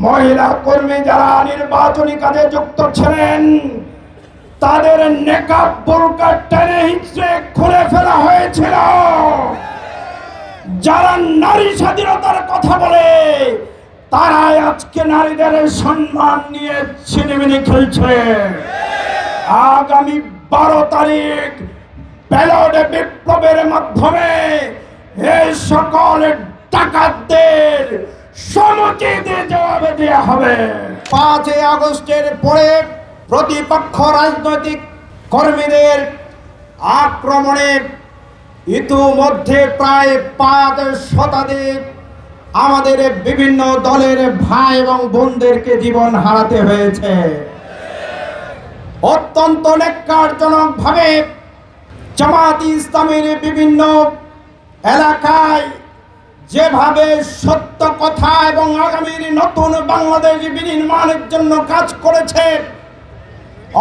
মহিলা কর্মী যারা নির্বাচনী কাজে যুক্ত ছিলেন তাদের নেকাব বোরকা টেনে হিচড়ে খুলে ফেলা হয়েছিল। যারা নারী স্বাধীনতার কথা বলে তারাই আজকে নারীদের সম্মান নিয়ে ছিনিমিনি খেলছে। আগামী 12 তারিখ ব্যালট বিপ্লবের মাধ্যমে এই সকল ডাকাতদের সমুচিত জবাব দেওয়া হবে। 5 আগস্টের পরে প্রতিপক্ষ রাজনৈতিক কর্মীদের আক্রমণে ইতিমধ্যে প্রায় 5 শতাধিক আমাদের বিভিন্ন দলের ভাই এবং বোনদেরকে জীবন হারাতে হয়েছে। অত্যন্ত ন্যাক্কারজনকভাবে জামাত ইসলামের বিভিন্ন এলাকায় যেভাবে সত্য কথা এবং আগামীর নতুন বাংলাদেশ বিনির্মাণের জন্য কাজ করেছে,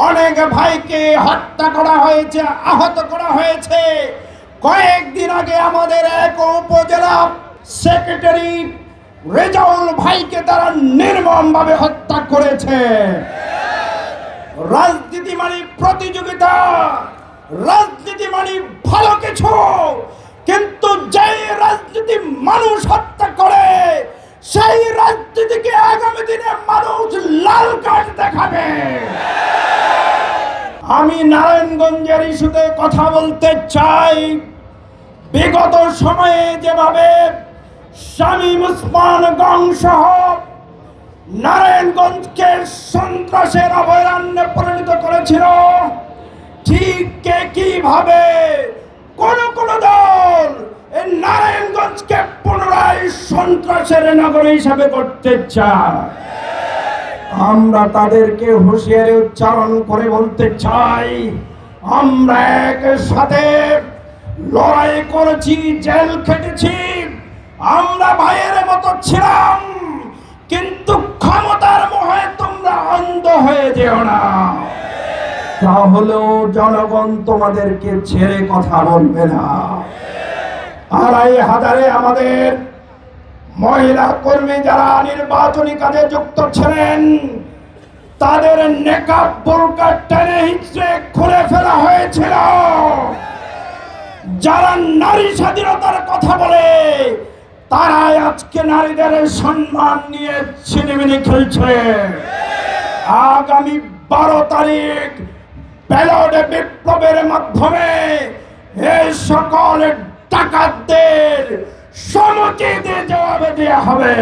অনেক ভাইকে হত্যা করা হয়েছে, আহত করা হয়েছে। কয়েকদিন আগে আমাদের এক উপজেলা সেক্রেটারি রেজাউল ভাইকে তারা নির্মমভাবে হত্যা করেছে। রাজনীতি মানে প্রতিযোগিতা, রাজনীতি মানে ভালো কিছু, কিন্তু যে রাজনীতি মানুষ হত্যা করে সেই রাজনীতিকে আগামী দিনে মানুষ লাল কার্ড দেখাবে। আমি নারায়ণগঞ্জের ইস্যুতে কথা বলতে চাই। বিগত সময়ে যেভাবে শামীম ওসমান গং সহ নারায়ণগঞ্জকে সন্ত্রাসের অভয়ারণ্যে পরিণত করেছিল, ঠিক কিভাবে কোন কোন দল এই নারায়ণগঞ্জকে পুনরায় সন্ত্রাসের নগরী হিসাবে করতে চায়। আমরা তাদেরকে হুঁশিয়ারি উচ্চারণ করে বলতে চাই, আমরা একসাথে লড়াই করেছি, জেল খেটেছি, আমরা ভাইয়ের মতো ছিলাম, কিন্তু ক্ষমতার মোহে তোমরা অন্ধ হয়ে যেও না, তাহলেও জনগণ তোমাদেরকে ছেড়ে কথা বলবে না। 2500 আমাদের মহিলা কর্মী যারা নির্বাচনী কাজে যুক্ত ছিলেন তাদের নেকাব বোরকা টেনে হিচড়ে খুলে ফেলা হয়েছিল। যারা নারী স্বাধীনতার কথা বলে তারাই আজকে নারীদের সম্মান নিয়ে ছিনিমিনি খেলছে। আগামী 12 তারিখ ব্যালট বিপ্লবের মাধ্যমে এই সকল ডাকাতদের সমুচিত জবাব দেওয়া হবে।